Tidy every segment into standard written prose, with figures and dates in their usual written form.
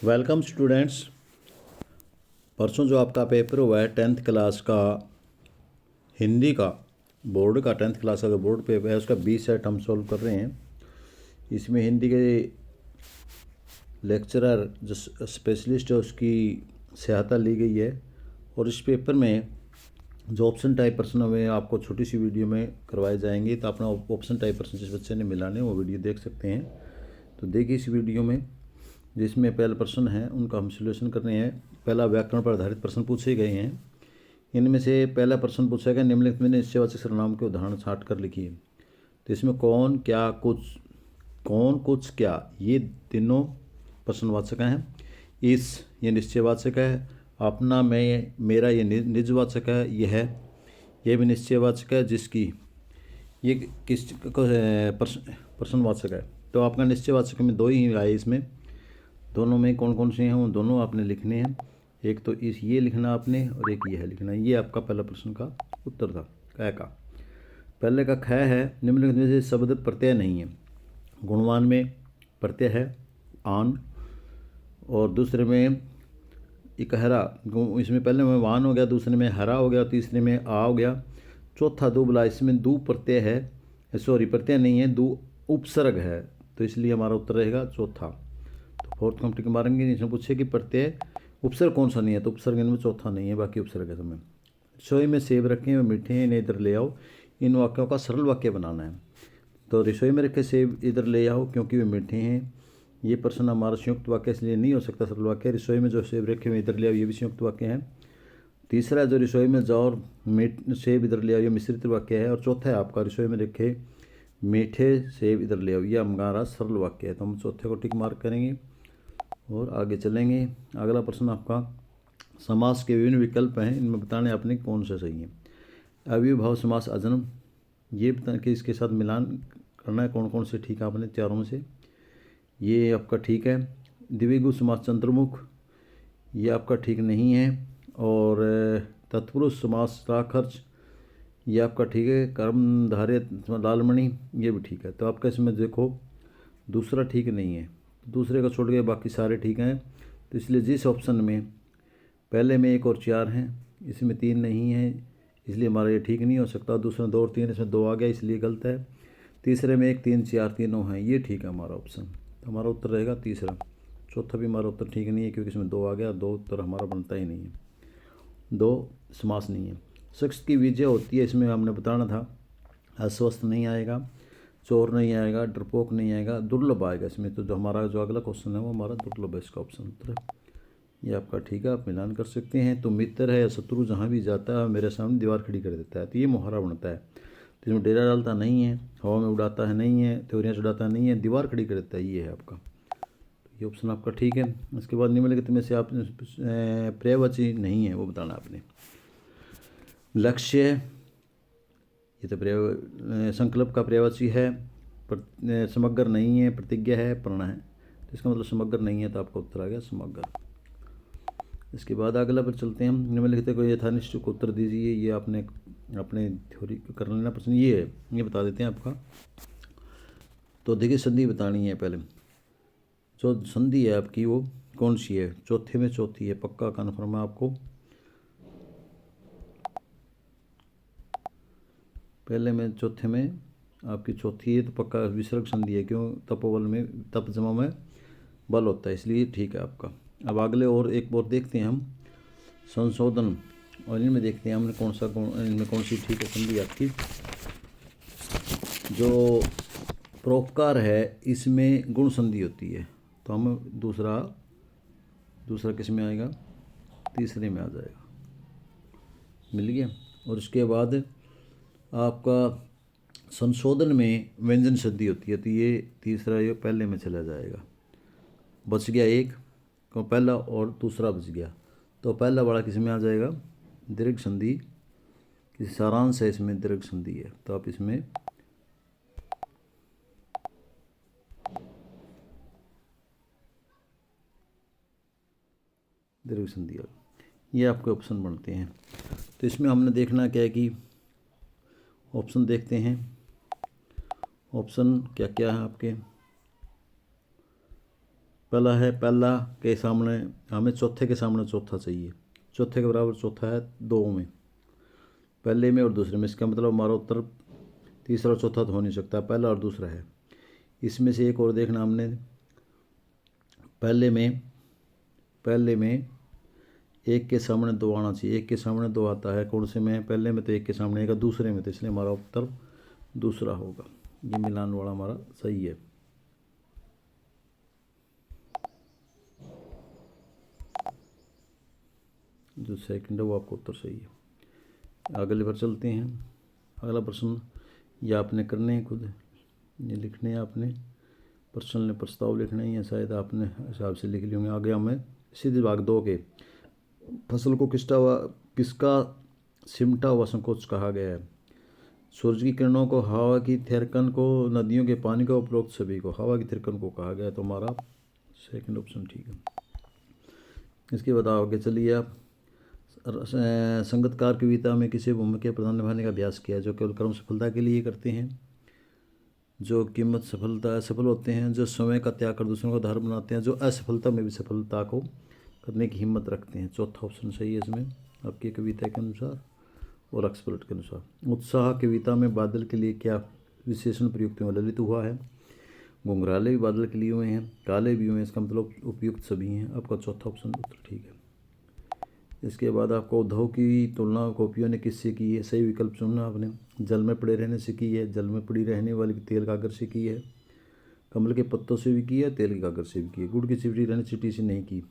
Welcome students. परसों जो आपका पेपर हुआ है 10th क्लास का हिंदी का बोर्ड का 10th क्लास का जो बोर्ड पेपर है उसका 20 सेट हम सॉल्व कर रहे हैं। इसमें हिंदी के लेक्चरर जो स्पेशलिस्ट है उसकी सहायता ली गई है और इस पेपर में जो ऑप्शन टाइप प्रश्न हमें आपको छोटी सी वीडियो में करवाए जाएंगे। तो अपना ऑप्शन टाइप प्रश्न जिस बच्चे ने मिलाने वो वीडियो देख सकते हैं। तो देखिए इस वीडियो में जिसमें पहला प्रश्न है उनका हम सॉल्यूशन कर रहे हैं। पहला व्याकरण पर आधारित प्रश्न पूछे गए हैं। इनमें से पहला प्रश्न पूछा गया निम्नलिखित में निश्चयवाचक सर्वनाम के उदाहरण छांट कर लिखिए। तो इसमें कौन क्या कुछ कौन कुछ क्या ये तीनों प्रश्नवाचक हैं। इस ये निश्चयवाचक है। अपना मैं मेरा ये निजवाचक है। यह भी निश्चयवाचक है। जिसकी ये किस प्रश्नवाचक है। तो आपका निश्चयवाचक में दो ही आए। इसमें दोनों में कौन कौन से हैं वो दोनों आपने लिखने हैं। एक तो इस ये लिखना आपने और एक ये है लिखना। ये आपका पहला प्रश्न का उत्तर था क का। पहले का ख है निम्नलिखित में से शब्द प्रत्यय नहीं है। गुणवान में प्रत्यय है आन और दूसरे में इकहरा। इसमें पहले में वान हो गया, दूसरे में हरा हो गया, तीसरे में आ हो गया, चौथा दुबला। इसमें दू प्रत्यय है, सॉरी प्रत्यय नहीं है, दू उपसर्ग है। तो इसलिए हमारा उत्तर रहेगा चौथा। तो फोर्थ हम टिक मारेंगे। इसमें पूछे कि प्रत्यय उपसर्ग कौन सा नहीं है। तो उपसर्ग इनमें चौथा नहीं है, बाकी उपसर्ग है समय। रसोई में सेब रखे हैं मीठे हैं इन्हें इधर ले आओ। इन वाक्यों का सरल वाक्य बनाना है। तो रसोई में रखे सेब इधर ले आओ क्योंकि वे मीठे हैं। ये प्रश्न हमारा संयुक्त वाक्य इसलिए नहीं हो सकता सरल वाक्य। रसोई में जो सेब रखे हुए इधर ले आओ ये भी संयुक्त वाक्य है। तीसरा जो रसोई में जाओ और सेब इधर ले आओ ये मिश्रित वाक्य है। और चौथा है आपका रसोई में रखे मीठे सेब इधर ले आओ ये हमारा सरल वाक्य है। तो हम चौथे को टिक मार्क करेंगे और आगे चलेंगे। अगला प्रश्न आपका समास के विभिन्न विकल्प हैं, इनमें बताने आपने कौन सा सही है। अव्ययभाव समास अजन्म ये बता कि इसके साथ मिलान करना है कौन कौन से ठीक है आपने चारों में से। ये आपका ठीक है। द्विगु समास चंद्रमुख ये आपका ठीक नहीं है। और तत्पुरुष समास राखर्च ये आपका ठीक है। कर्मधारय लालमणि ये भी ठीक है। तो आपका इसमें देखो दूसरा ठीक नहीं है, दूसरे को छोड़ के बाकी सारे ठीक हैं। तो इसलिए जिस ऑप्शन में पहले में 1 और 4 हैं इसमें 3 नहीं है, इसलिए हमारा ये ठीक नहीं हो सकता। दूसरे में 2 और 3 इसमें 2 आ गया इसलिए गलत है। तीसरे में 1 3 4 तीनों हैं ये ठीक है हमारा ऑप्शन। तो हमारा उत्तर रहेगा तीसरा। चौथा भी हमारा उत्तर ठीक नहीं है क्योंकि इसमें 2 आ गया। 2 उत्तर हमारा बनता ही नहीं है, 2 समास नहीं है। शख्स की विजय होती है इसमें हमने बताना था। अस्वस्थ नहीं आएगा, चोर नहीं आएगा, डरपोक नहीं आएगा, दुर्लभ आएगा इसमें। तो जो हमारा जो अगला क्वेश्चन है वो हमारा दुर्लभ है, इसका ऑप्शन उत्तर है। ये आपका ठीक है, आप मिलान कर सकते हैं। तो मित्र है या शत्रु जहाँ भी जाता है मेरे सामने दीवार खड़ी कर देता है। तो ये मुहावरा बनता है। तो इसमें डेरा डालता नहीं है, हवा में उड़ाता है नहीं है, त्योरियाँ चढ़ाता नहीं है, दीवार खड़ी कर देता है, ये है आपका। तो ये ऑप्शन आपका ठीक है। इसके बाद निम्नलिखित में से आप पर्यायवाची नहीं है वो बताना आपने। लक्ष्य ये तो संकल्प का पर्यायवाची है। समग्र नहीं है, प्रतिज्ञा है, प्रण है। तो इसका मतलब समग्र नहीं है, तो आपका उत्तर आ गया समग्र। इसके बाद अगला पर चलते हैं हम। निम्नलिखित को यथानिष्ठ को उत्तर दीजिए। ये आपने अपने थ्योरी कर लेना प्रश्न ये है, ये बता देते हैं आपका। तो देखिए संधि बतानी है पहले। जो संधि है आपकी वो कौन सी है। चौथे में चौथी है, पक्का कन्फर्म है आपको। पहले में चौथे में आपकी चौथी है तो पक्का विसर्ग संधि है। क्यों, तपोबल में तप जमा में बल होता है इसलिए ठीक है आपका। अब अगले और एक बार देखते हैं हम संशोधन और इनमें देखते हैं हमने कौन सा इनमें कौन सी ठीक है संधि आपकी। जो परोपकार है इसमें गुण संधि होती है। तो हम दूसरा किस में आएगा, तीसरे में आ जाएगा, मिल गया। और उसके बाद आपका संशोधन में व्यंजन संधि होती है। तो ये तीसरा ये पहले में चला जाएगा। बच गया एक, तो पहला और दूसरा बच गया। तो पहला बड़ा किस में आ जाएगा, दीर्घ संधि। किसी सारांश है इसमें दीर्घ संधि है। तो आप इसमें दीर्घ संधि ये आपके ऑप्शन बनते हैं। तो इसमें हमने देखना क्या है कि ऑप्शन देखते हैं। ऑप्शन क्या क्या है आपके। पहला है, पहला के सामने हमें चौथे के सामने चौथा चाहिए, चौथे के बराबर चौथा है दो में, पहले में और दूसरे में। इसका मतलब हमारा उत्तर तीसरा और चौथा तो हो नहीं सकता, पहला और दूसरा है। इसमें से एक और देखना हमने, पहले में एक के सामने दो आना चाहिए, एक के सामने दो आता है, कौन से में? पहले में तो एक के सामने एक, दूसरे में तो, इसलिए हमारा उत्तर दूसरा होगा। ये मिलान वाला हमारा सही है। जो सेकंड है वो आपका उत्तर सही है। अगले पर चलते हैं। अगला प्रश्न ये आपने करने हैं, खुद ये लिखने हैं आपने, प्रश्न ने प्रस्ताव लिखना ही है, शायद आपने हिसाब से लिख लिए होंगे। आगे हमें सीधे भाग दो के, फसल को किसका सिमटा हुआ संकोच कहा गया है? सूरज की किरणों को, हवा की थिरकन को, नदियों के पानी को, उपरोक्त सभी को। हवा की थिरकन को कहा गया है, तो हमारा सेकंड ऑप्शन ठीक है। इसके बाद आगे चलिए आप। संगतकार कविता में किसी भूमिका के प्रधान निभाने का अभ्यास किया, जो केवल कर्म सफलता के लिए करते हैं, जो कीमत सफल होते हैं, जो समय का त्याग कर दूसरों का उदाहरण बनाते हैं, जो असफलता में भी सफलता को करने की हिम्मत रखते हैं। चौथा ऑप्शन सही है इसमें आपकी कविता के अनुसार और ऑक्सफोर्ड के अनुसार। उत्साह कविता में बादल के लिए क्या विशेषण प्रयुक्त हुआ? ललित हुआ है, घुंघराले भी बादल के लिए हुए हैं, काले भी हुए हैं, इसका मतलब उपयुक्त सभी हैं। आपका चौथा ऑप्शन उत्तर ठीक है। इसके बाद आपको उद्धव की तुलना गोपियों ने किससे की है? सही विकल्प चुनना आपने। जल में पड़े रहने से की है, जल में पड़ी रहने वाली तेल कागर से की है, कमल के पत्तों से भी की है, तेल की कागर से भी की है, गुड़ की चिपटी रहने चीटी से नहीं की,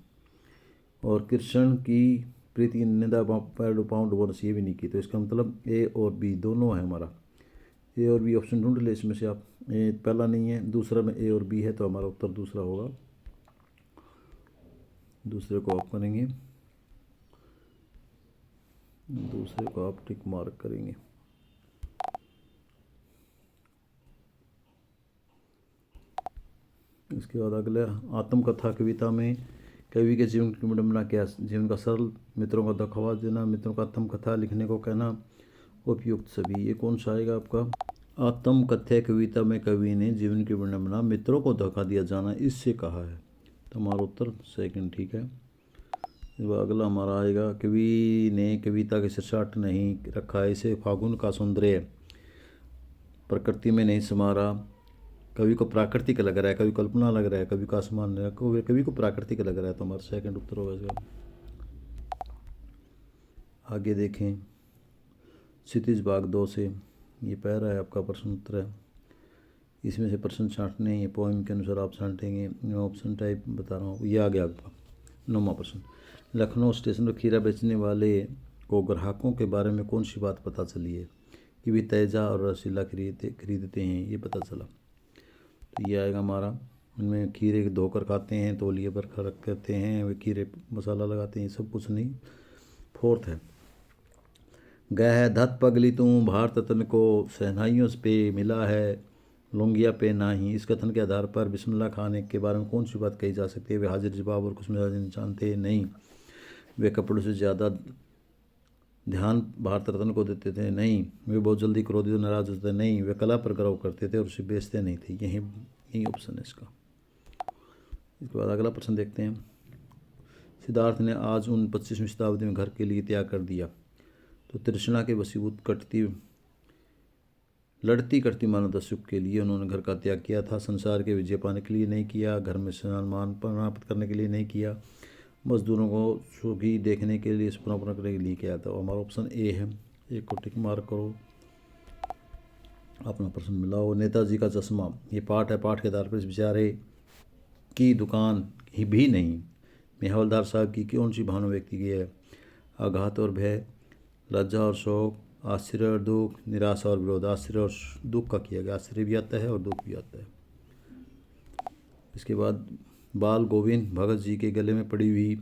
और कृष्ण की प्रीति निंदा पाउंड बोनस ये भी नहीं की। तो इसका मतलब ए और बी दोनों है हमारा। ए और बी ऑप्शन ढूंढ ले, इसमें से आप। ए पहला नहीं है, दूसरा में ए और बी है, तो हमारा उत्तर दूसरा होगा। दूसरे को आप करेंगे, दूसरे को आप टिक मार्क करेंगे। इसके बाद अगला, आत्मकथा कविता में कवि के जीवन की विडंबना क्या? जीवन का सरल, मित्रों का धोखाबाज देना, मित्रों का आत्मकथा लिखने को कहना, उपयुक्त सभी। ये कौन सा आएगा आपका? आत्मकथा कविता में कवि ने जीवन की विडंबना, मित्रों को धोखा दिया जाना, इससे कहा है, तो हमारा उत्तर सेकंड ठीक है। अगला हमारा आएगा, कवि ने कविता के शीर्षक नहीं रखा है, इसे फागुन का सौंदर्य प्रकृति में नहीं समारा। कवि को प्राकृतिक लग रहा है, कवि कल्पना लग रहा है, कवि का आसमान लग रहा है, कवि को प्राकृतिक लग रहा है, तो हमारा सेकंड उत्तर होगा इसका। आगे देखें, क्षितिज भाग 2 से ये पैरा है आपका प्रश्न उत्तर है। इसमें से प्रश्न छांटने, ये पोएम के अनुसार आप छांटेंगे। मैं ऑप्शन टाइप बता रहा हूँ, ये आ गया आपका 9वां प्रश्न। लखनऊ स्टेशन पर खीरा बेचने वाले को ग्राहकों के बारे में कौन सी बात पता चली है? कि वे तेजा और रसीला खरीदते हैं, ये पता चला। तो ये आएगा हमारा, उनमें खीरे धोकर खाते हैं, तौलिए पर रख करते हैं, वे खीरे मसाला लगाते हैं, सब कुछ नहीं। फोर्थ है, गया है धत पगली तू भारत तन को, सहनाइयों पे मिला है लुंगिया पे नाही। इस कथन के आधार पर बिस्मिल्लाह खान के बारे में कौन सी बात कही जा सकती है? वे हाजिर जवाब और कुछ मिजाज जानते नहीं, वे कपड़ों से ज़्यादा ध्यान भारत रत्न को देते थे नहीं, वे बहुत जल्दी क्रोधित और नाराज होते नहीं, वे कला पर गर्व करते थे और उसे बेचते नहीं थे। यही ऑप्शन है इसका। इसके बाद अगला प्रश्न देखते हैं। सिद्धार्थ ने आज 25वीं शताब्दी में घर के लिए त्याग कर दिया, तो तृष्णा के वशीभूत लड़ती करती मानवता सुख के लिए उन्होंने घर का त्याग किया था। संसार के विजय पाने के लिए नहीं किया, घर में सम्मान प्राप्त करने के लिए नहीं किया, मजदूरों को सुखी देखने के लिए, पूरा करने के लिए किया था। हमारा ऑप्शन ए है, एक को टिक मार्क करो, अपना प्रश्न मिलाओ। नेताजी का चश्मा, ये पाठ है, पाठ के आधार पर इस बेचारे की दुकान ही भी नहीं में हवलदार साहब की कौन सी भावना व्यक्ति की है? आघात और भय, लज्जा और शोक, आश्चर्य और दुख, निराशा और विरोध। आश्चर्य और दुख का किया गया, आश्चर्य भी आता है और दुख भी आता है। इसके बाद बाल गोविंद भगत जी के गले में पड़ी हुई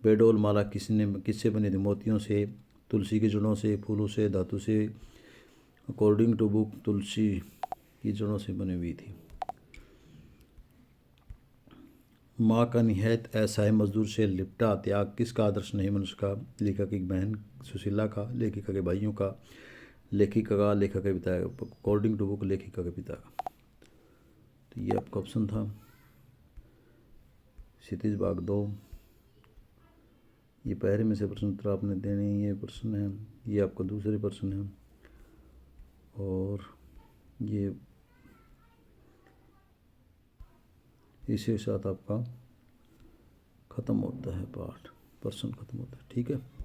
बेडोल माला किससे बनी थी? मोतियों से, तुलसी की जड़ों से, फूलों से, धातु से। अकॉर्डिंग टू बुक तुलसी की जड़ों से बनी हुई थी। माँ का निहायत असहाय मजदूर से लिपटा त्याग किसका आदर्श नहीं? मनुष्य का। लेखक की बहन सुशीला का, लेखिका के भाइयों का, लेखिका का, लेखक के पिता का। अकॉर्डिंग टू बुक लेखिका के पिता का। तो ये आपका ऑप्शन था। क्षितिज भाग 2, ये पहले में से प्रश्न उत्तर आपने देने, ये प्रश्न है, ये आपका दूसरे प्रश्न है, और ये इसी के साथ आपका ख़त्म होता है पाठ, प्रश्न ख़त्म होता है। ठीक है।